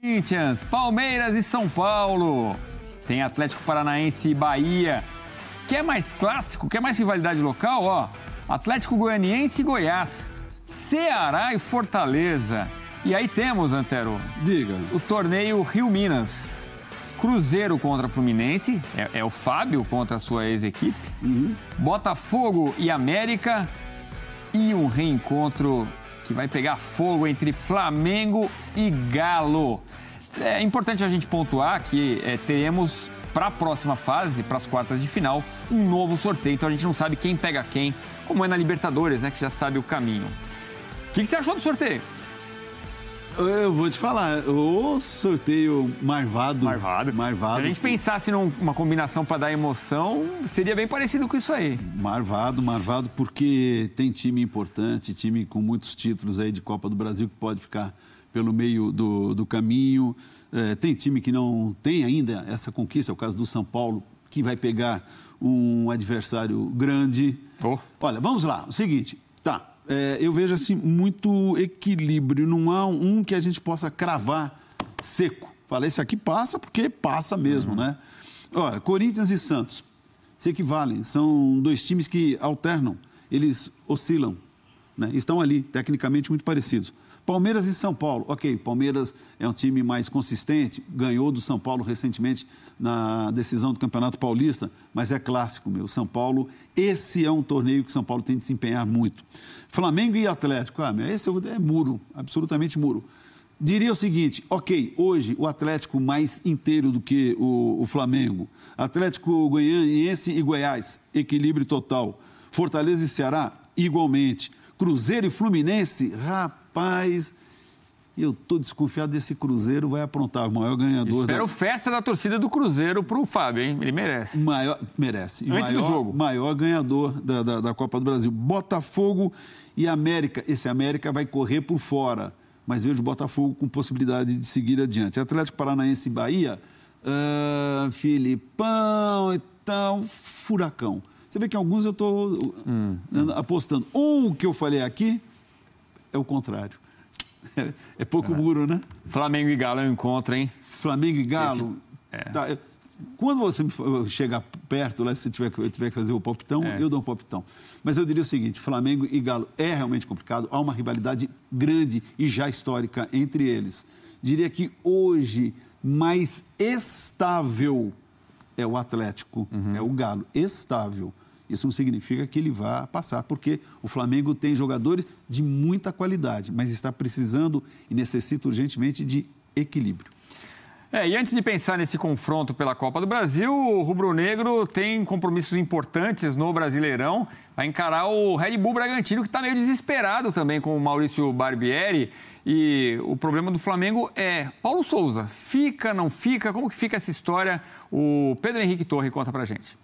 Corinthians, Palmeiras e São Paulo. Tem Atlético Paranaense e Bahia. Quer mais clássico? Quer mais rivalidade local? Ó, Atlético Goianiense e Goiás. Ceará e Fortaleza. E aí temos, Antero, diga, o torneio Rio-Minas. Cruzeiro contra Fluminense, é o Fábio contra a sua ex-equipe. Botafogo e América. E um reencontro que vai pegar fogo entre Flamengo e Galo. É importante a gente pontuar que teremos, para a próxima fase, para as quartas de final, um novo sorteio. Então a gente não sabe quem pega quem, como é na Libertadores, né, que já sabe o caminho. O que você achou do sorteio? Eu vou te falar, o sorteio marvado. Se a gente pensasse numa combinação para dar emoção, seria bem parecido com isso aí. Marvado, porque tem time importante, time com muitos títulos aí de Copa do Brasil que pode ficar pelo meio do caminho. Tem time que não tem ainda essa conquista, é o caso do São Paulo, que vai pegar um adversário grande. Olha, vamos lá, o seguinte, tá. Eu vejo assim muito equilíbrio, não há um que a gente possa cravar seco. Falei, esse aqui passa porque passa mesmo, né? Olha, Corinthians e Santos se equivalem, são dois times que alternam, eles oscilam, né? Estão ali, tecnicamente muito parecidos. Palmeiras e São Paulo, ok, Palmeiras é um time mais consistente, ganhou do São Paulo recentemente na decisão do Campeonato Paulista, mas é clássico, meu. São Paulo, esse é um torneio que São Paulo tem de se empenhar muito. Flamengo e Atlético, esse é muro, absolutamente muro. Diria o seguinte, ok, hoje o Atlético mais inteiro do que o Flamengo, Atlético Goianiense e Goiás, equilíbrio total. Fortaleza e Ceará, igualmente. Cruzeiro e Fluminense, rapaz, eu estou desconfiado desse Cruzeiro, vai aprontar o maior ganhador. Espero festa da torcida do Cruzeiro para o Fábio, hein? Ele merece. Merece. Antes do jogo. Maior ganhador da Copa do Brasil. Botafogo e América. Esse América vai correr por fora, mas vejo o Botafogo com possibilidade de seguir adiante. Atlético Paranaense e Bahia, Filipão e tal, furacão. Você vê que alguns eu estou apostando. O que eu falei aqui é o contrário. É pouco muro, né? Flamengo e Galo é um encontro, hein? Flamengo e Galo. Tá, quando você chegar perto, lá, se tiver que fazer o palpitão, eu dou um palpitão. Mas eu diria o seguinte, Flamengo e Galo é realmente complicado, há uma rivalidade grande e já histórica entre eles. Diria que hoje mais estável é o Atlético, é o Galo, estável. Isso não significa que ele vá passar, porque o Flamengo tem jogadores de muita qualidade, mas está precisando e necessita urgentemente de equilíbrio. E antes de pensar nesse confronto pela Copa do Brasil, o rubro-negro tem compromissos importantes no Brasileirão. Vai encarar o Red Bull Bragantino, que está meio desesperado também com o Maurício Barbieri. E o problema do Flamengo é Paulo Souza. Fica, não fica? Como que fica essa história? O Pedro Henrique Torre conta pra gente.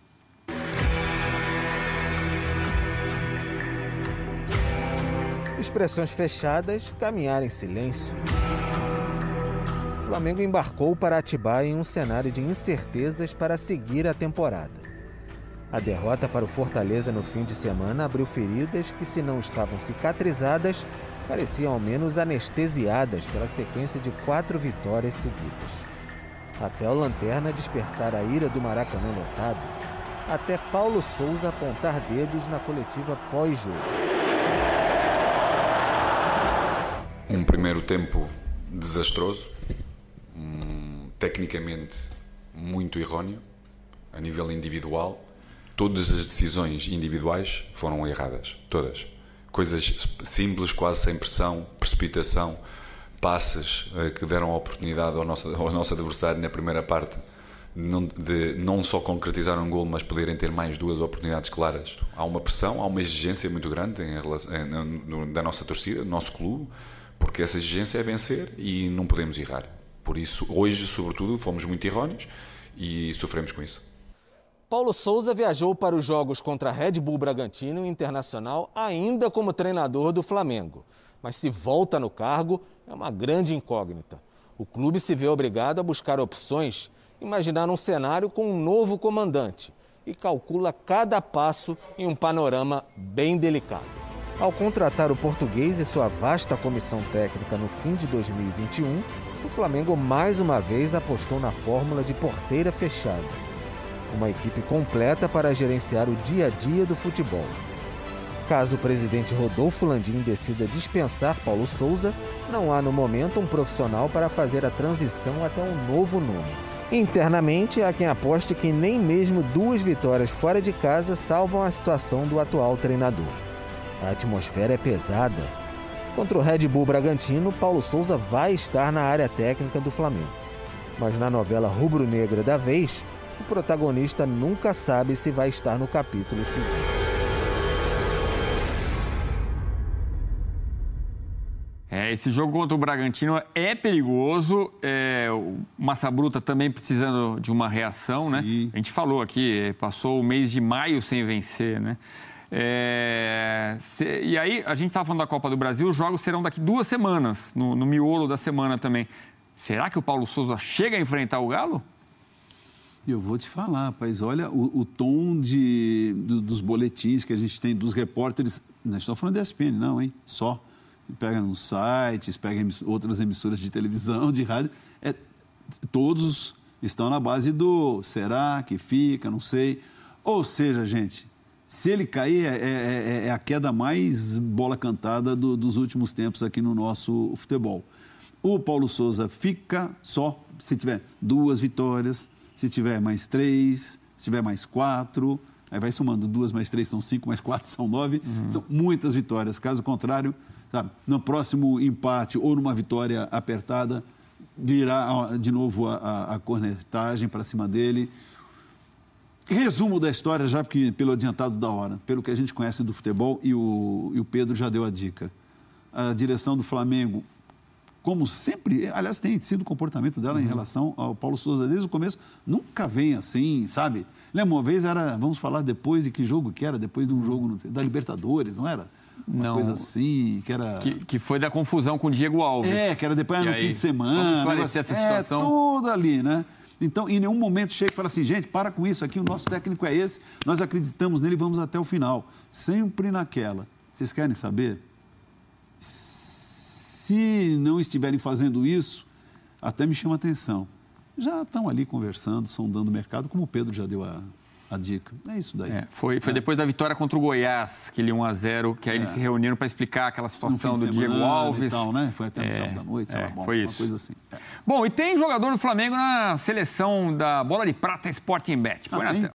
Expressões fechadas, caminhar em silêncio. O Flamengo embarcou para Atibaia em um cenário de incertezas para seguir a temporada. A derrota para o Fortaleza no fim de semana abriu feridas que, se não estavam cicatrizadas, pareciam ao menos anestesiadas pela sequência de 4 vitórias seguidas. Até o Lanterna despertar a ira do Maracanã lotado, até Paulo Souza apontar dedos na coletiva pós-jogo. Um primeiro tempo desastroso, tecnicamente muito erróneo, a nível individual. Todas as decisões individuais foram erradas, todas. Coisas simples, quase sem pressão, precipitação, passes que deram a oportunidade ao nosso adversário na primeira parte de não só concretizar um golo, mas poderem ter mais 2 oportunidades claras. Há uma pressão, há uma exigência muito grande da nossa torcida, do nosso clube, porque essa exigência é vencer e não podemos errar. Por isso, hoje, sobretudo, fomos muito errôneos e sofremos com isso. Paulo Souza viajou para os jogos contra Red Bull Bragantino e Internacional ainda como treinador do Flamengo. Mas se volta no cargo, é uma grande incógnita. O clube se vê obrigado a buscar opções, imaginar um cenário com um novo comandante e calcula cada passo em um panorama bem delicado. Ao contratar o português e sua vasta comissão técnica no fim de 2021, o Flamengo mais uma vez apostou na fórmula de porteira fechada. Uma equipe completa para gerenciar o dia a dia do futebol. Caso o presidente Rodolfo Landim decida dispensar Paulo Souza, não há no momento um profissional para fazer a transição até um novo nome. Internamente, há quem aposte que nem mesmo 2 vitórias fora de casa salvam a situação do atual treinador. A atmosfera é pesada. Contra o Red Bull Bragantino, Paulo Souza vai estar na área técnica do Flamengo. Mas na novela rubro-negra da vez, o protagonista nunca sabe se vai estar no capítulo seguinte. Esse jogo contra o Bragantino é perigoso, o Massa Bruta também precisando de uma reação, né? A gente falou aqui, passou o mês de maio sem vencer, né? E aí, a gente estava falando da Copa do Brasil, os jogos serão daqui 2 semanas, no miolo da semana também. Será que o Paulo Souza chega a enfrentar o Galo? Eu vou te falar, rapaz, olha o tom dos boletins que a gente tem, dos repórteres, não estou falando da ESPN, não, hein? Só. Pega nos sites, pega outras emissoras de televisão, de rádio, todos estão na base do será que fica, não sei. Ou seja, gente, se ele cair, é a queda mais bola cantada dos últimos tempos aqui no nosso futebol. O Paulo Souza fica só se tiver 2 vitórias, se tiver mais 3, se tiver mais 4, aí vai somando 2 mais 3 são 5, mais 4 são 9, são muitas vitórias. Caso contrário, sabe, no próximo empate ou numa vitória apertada, virá de novo a cornetagem para cima dele. Resumo da história, já porque, pelo adiantado da hora, pelo que a gente conhece do futebol, e o Pedro já deu a dica. A direção do Flamengo, como sempre, aliás, tem sido o comportamento dela em relação ao Paulo Souza desde o começo, nunca vem assim, sabe? Lembra, uma vez vamos falar depois de que jogo que era, depois de um jogo da Libertadores, não era? Uma coisa assim, que era... Que foi da confusão com o Diego Alves. Que era depois no fim de semana. Vamos esclarecer essa situação. Tudo ali, né? Então, em nenhum momento chega e fala assim, gente, para com isso aqui, o nosso técnico é esse, nós acreditamos nele, vamos até o final. Sempre naquela. Vocês querem saber? Se não estiverem fazendo isso, até me chama a atenção. Já estão ali conversando, sondando o mercado, como o Pedro já deu a dica. É isso daí. Foi depois da vitória contra o Goiás, aquele 1-0, que aí eles se reuniram para explicar aquela situação do Diego Alves. E tal, né? Foi até no sábado da noite, foi isso. Uma coisa assim. Bom, e tem jogador do Flamengo na seleção da Bola de Prata Sporting Bet. Põe na tela.